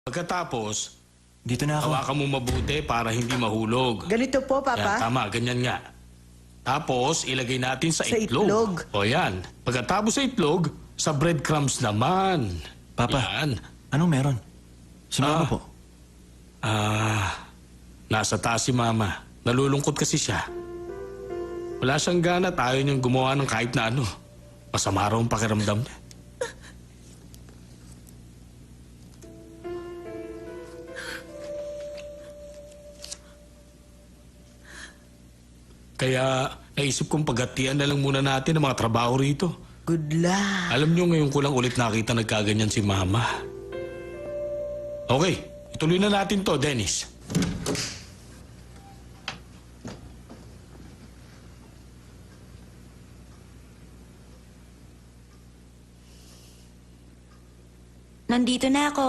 Pagkatapos, Dito na ako. hawakan mo mabuti para hindi mahulog. Ganito po, Yan, Papa. tama, ganyan nga. Tapos, ilagay natin sa Sa itlog. itlog. O yan. Pagkatapos sa itlog, sa breadcrumbs naman. Papa. Yan. Anong meron? Si Mama Ah. po. Nasa taas si Mama. Nalulungkot kasi siya. Wala siyang gana at ayaw niyang gumawa ng kahit na ano. Masama raw ang pakiramdam niya. Kaya naisip kong paghatian na lang muna natin ang mga trabaho rito. Good luck. Alam niyo ngayon ko lang ulit nakita nagkaganyan si Mama. Okay, ituloy na natin to, Dennis. Nandito na ako.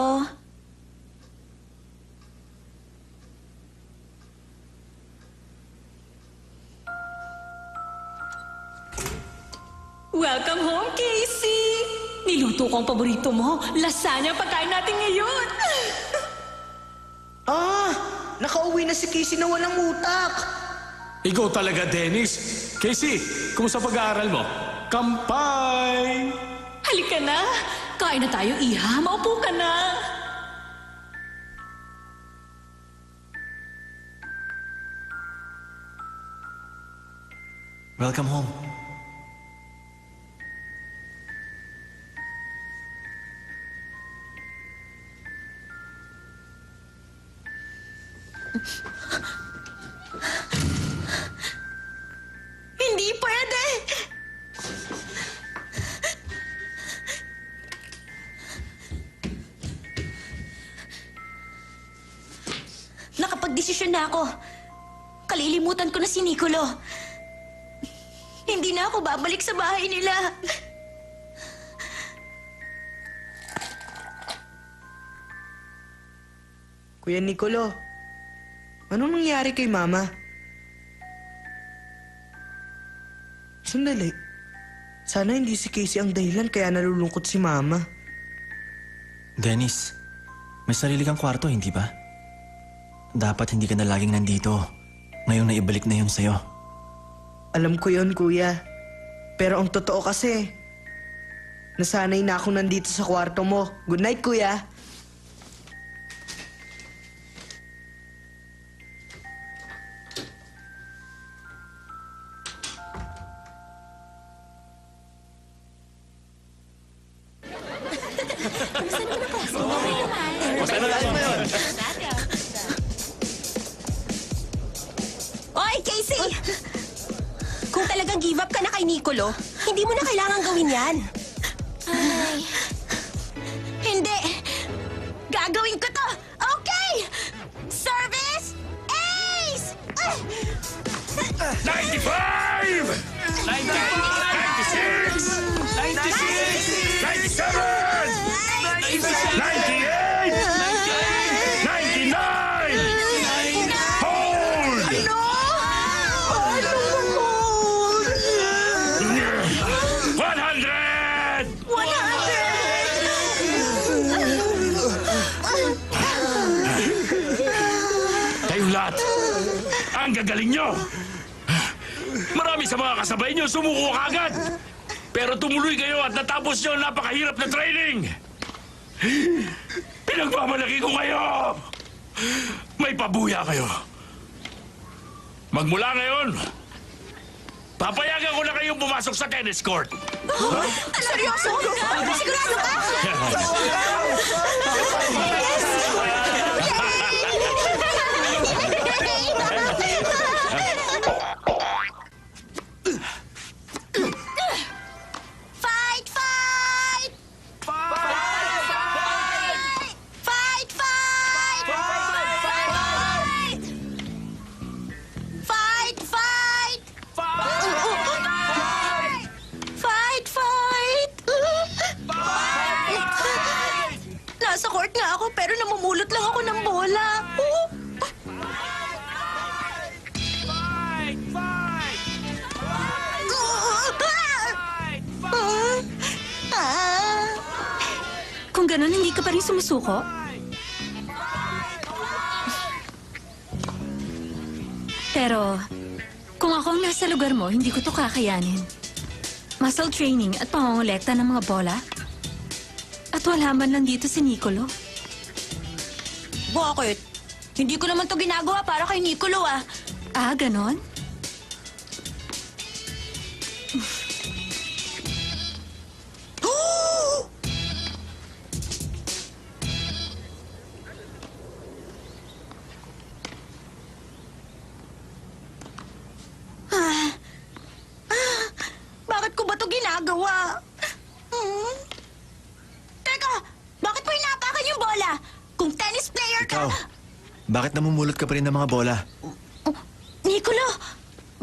Welcome home, Casey! Niluto ko ang paborito mo. Lasagna ang pagkain natin ngayon. Nakauwi na si Casey na walang utak. Ikaw talaga, Dennis. Casey, kumusta pag-aaral mo? Kampay! Halika na. Kain na tayo, Iha. Maupo ka na. Welcome home. Hindi pwede! Nakapagdesisyon na ako. Kalilimutan ko na si Nicolo. Hindi na ako babalik sa bahay nila. Kuya Nicolo, anong nangyari kay Mama? Sandali. Sana hindi si Casey ang dahilan kaya nalulungkot si Mama. Dennis, may sarili kang kwarto, hindi ba? Dapat hindi ka na laging nandito. Ngayon na ibalik na yun sa'yo. Alam ko yon, Kuya. Pero ang totoo kasi, nasanay na ako nandito sa kwarto mo. Good night, Kuya. Oy, Casey! Kung talagang give up ka na kay Nicolo, hindi mo na kailangan gawin yan. Hindi! Gagawin ko to! Okay! Service! Ace! 95! 96! 97! 98! 99! Hold! No! 100! 100! Kayong lahat, ang gagaling nyo! Marami sa mga kasabay nyo sumuko kagad! Pero tumuloy kayo at natapos nyo ang napakahirap na training! Pinagmamalaki ko kayo! May pabuya kayo! Magmula ngayon, papayagan ko na kayong pumasok sa tennis court! Seryoso? Sigurado ka? Fight! Fight! Fight! Fight! Fight! Fight! Fight! Fight! Fight! Nasa court nga ako pero namumulot lang ako ng bola. Kung ganun, hindi ka pa rin sumusuko? Pero, kung ako ang nasa lugar mo, hindi ko to kakayanin. Muscle training at pangongolekta ng mga bola. At wala man lang dito si Nicolo. Bakit? Hindi ko naman to ginagawa para kay Nicolo ah. Ah, ganon? Bakit ko ba to ginagawa? Teka, bakit mo hinapakan yung bola? Kung tennis player ka... Ikaw, bakit namumulot ka pa rin ng mga bola? Nicolo,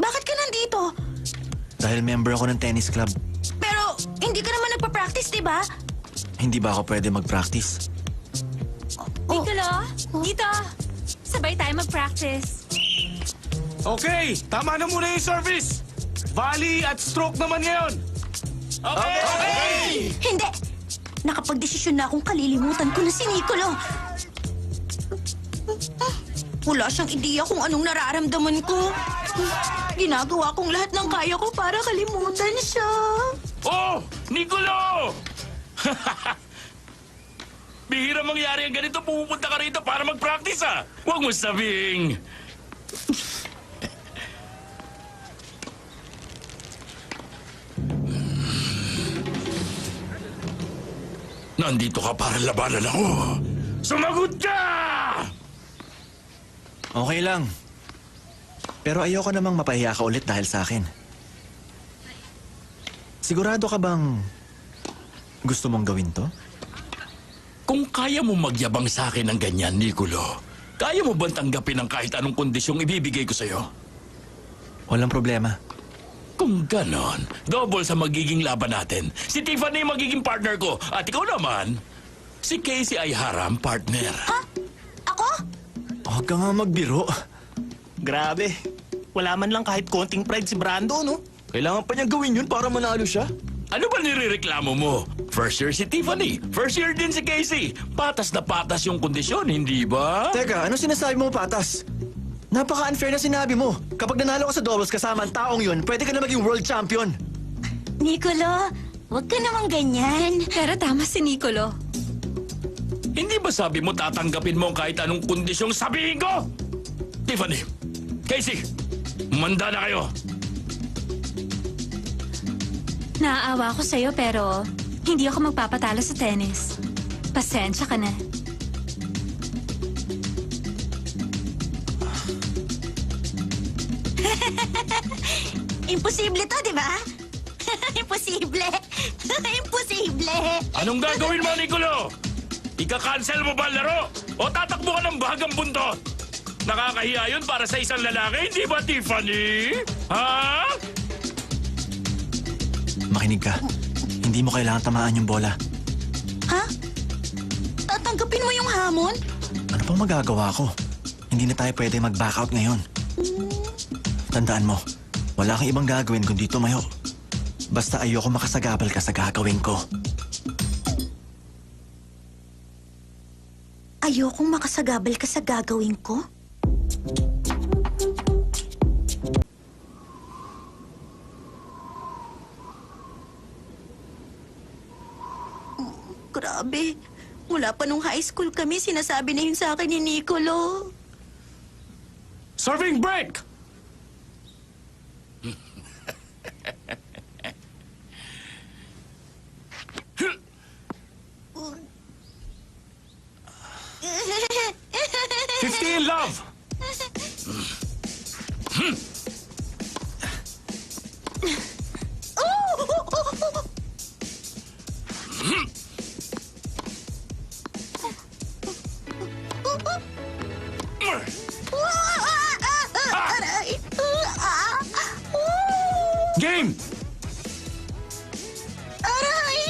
bakit ka nandito? Dahil member ako ng tennis club. Pero hindi ka naman nagpa-practice, di ba? Hindi ba ako pwede mag-practice? Nicolo, dito. Sabay tayo mag-practice. Okay, tama na muna yung service. Volley at stroke naman ngayon. Okay! Hindi! Nakapag-desisyon na akong kalilimutan ko na si Nicolo. Wala siyang ideya kung anong nararamdaman ko. Ginagawa kong lahat ng kaya ko para kalimutan siya. Oh, Nicolo! Bihira mangyari ang ganito, pupunta ka rito para mag-practice ah. Huwag mo sabing... Nandito ka para labanan ako. Sumagot ka! Okay lang. Pero ayoko namang mapahiya ka ulit dahil sa akin. Sigurado ka bang gusto mong gawin to? Kung kaya mo magyabang sa akin ng ganyan, Nicolo, kaya mo bang tanggapin ang kahit anong kondisyong ibibigay ko sa'yo? Walang problema. Kung ganon, double sa magiging laban natin. Si Tiffany magiging partner ko, at ikaw naman, si Casey ay haram partner. Ha? Ako? Huwag ka nga magbiro. Grabe. Wala man lang kahit konting pride si Brando, no? Kailangan pa niya gawin yun para manalo siya. Ano ba nirereklamo mo? First year si Tiffany, first year din si Casey. Patas na patas yung kondisyon, hindi ba? Teka, ano sinasabi mo, Patas? Napaka-unfair na sinabi mo. Kapag nanalo ka sa doubles kasama ang taong yun, pwede ka na maging world champion. Nicolo, huwag ka namang ganyan. Pero tama si Nicolo. Hindi ba sabi mo tatanggapin mo kahit anong kondisyong sabihin ko? Tiffany, Casey, manda na kayo. Naaawa ko sa'yo pero hindi ako magpapatalo sa tennis. Pasensya ka na. Imposible to, di ba? Imposible. Imposible. Anong gagawin mo, Nicolo? Ika-cancel mo ba ang laro? O tatakbo ka ng bahagang buntot? Nakakahiya yun para sa isang lalaki, hindi ba, Tiffany? Ha? Makinig ka. Hindi mo kailangan tamaan yung bola. Ha? Tatanggapin mo yung hamon? Ano pang magagawa ko? Hindi na tayo pwede mag-back out ngayon. Tandaan mo, wala kang ibang gagawin kundi tumayo. Basta ayoko makasagabal ka sa gagawin ko. Ayokong makasagabal ka sa gagawin ko? Grabe. Mula pa nung high school kami, sinasabi na yun sa akin ni Nicolo. Serving break! In love! Game! Aray!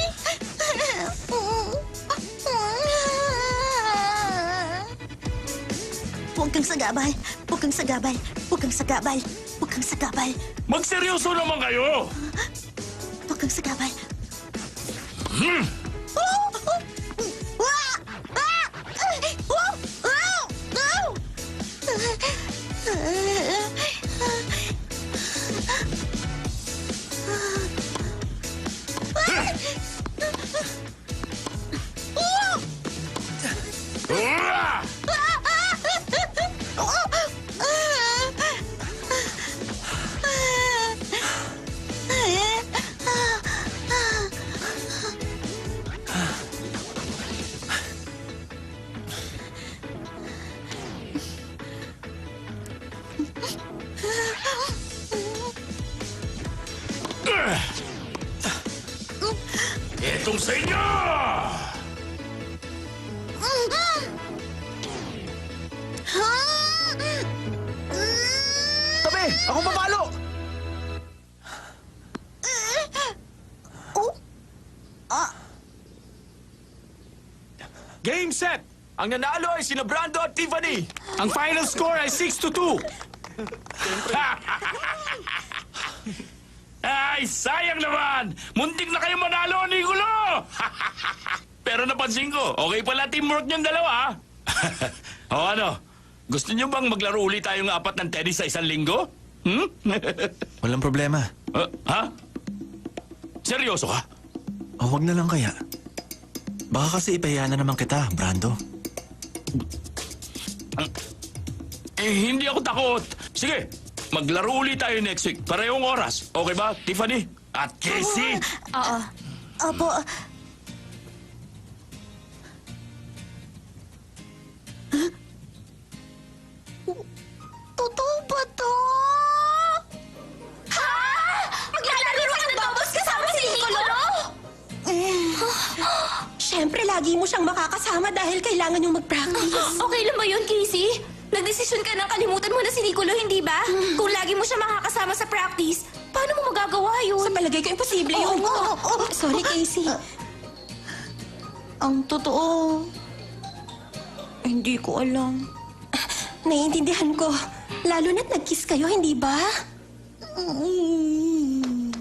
Huwag kang sagabal! Huwag kang sagabal! Huwag kang sagabal! Huwag kang sagabal! Magseryoso naman kayo! Huwag kang sagabal! Ah! Itong sa inyo! Tabi! Ako papalo! Game set! Ang nanalo ay sina Brando at Tiffany! Ang final score ay 6-2. Ay, sayang naman! Muntik na kayo manalo, Nicolo! Pero napansin ko, okay pala teamwork niyong dalawa. O ano, gusto niyo bang maglaro ulit tayong 4 ng tennis sa 1 linggo? Hmm? Walang problema. Ha? Seryoso ka? O wag na lang kaya. Baka kasi ipahiya na naman kita, Brando. Hindi ako takot. Sige, maglaro ulit tayo next week. Parehong oras. Okay ba, Tiffany? At Casey? Oo. Opo. Totoo ba to? Ha? Maglalaro ka ng doubles kasama si Nicolo? Siyempre, lagi mo siyang makakasama dahil kailangan niyong mag-practice. Okay lang ba yun, Casey? Nagdesisyon ka nang kalimutan mo na si Nicolo, hindi ba? Kung lagi mo siya makakasama sa practice, paano mo magagawa yun? Sa palagay ko, imposible yun. Sorry, Casey. Ang totoo, hindi ko alam. Naiintindihan ko. Lalo na't nag-kiss kayo, hindi ba?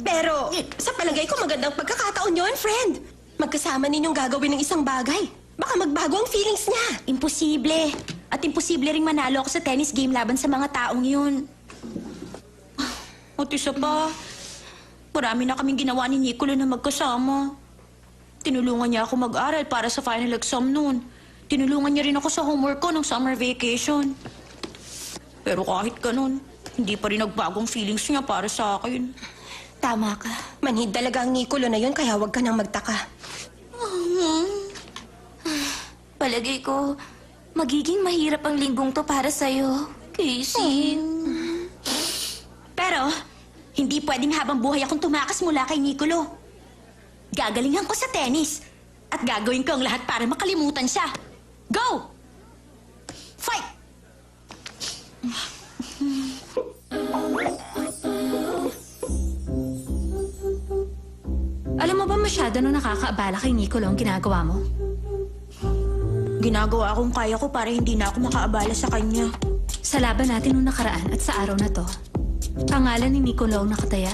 Pero, sa palagay ko, magandang pagkakataon yon, friend. Magkasama ninyong gagawin ng isang bagay. Baka magbago ang feelings niya. Imposible. At imposible ring manalo ako sa tennis game laban sa mga taong yun. At isa pa, marami na kaming ginawa ni Nicolo na magkasama. Tinulungan niya ako mag-aral para sa final exam noon. Tinulungan niya rin ako sa homework ko ng summer vacation. Pero kahit ganun, hindi pa rin nagbagong feelings niya para sa akin. Tama ka. Manhid talaga ang Nicolo na yun, kaya huwag ka nang magtaka. Palagay ko, magiging mahirap ang linggong to para sa'yo, Casey. Pero, hindi pwedeng habang buhay akong tumakas mula kay Nicolo. Gagalingan ko sa tennis. At gagawin ko ang lahat para makalimutan siya. Go! Fight! Alam mo ba masyado nung nakakaabala kay Nicolo ang ginagawa mo? Ginagawa akong kaya ko para hindi na ako makaabala sa kanya. Sa laban natin nung nakaraan at sa araw na to, pangalan ni Nicolo ang nakataya.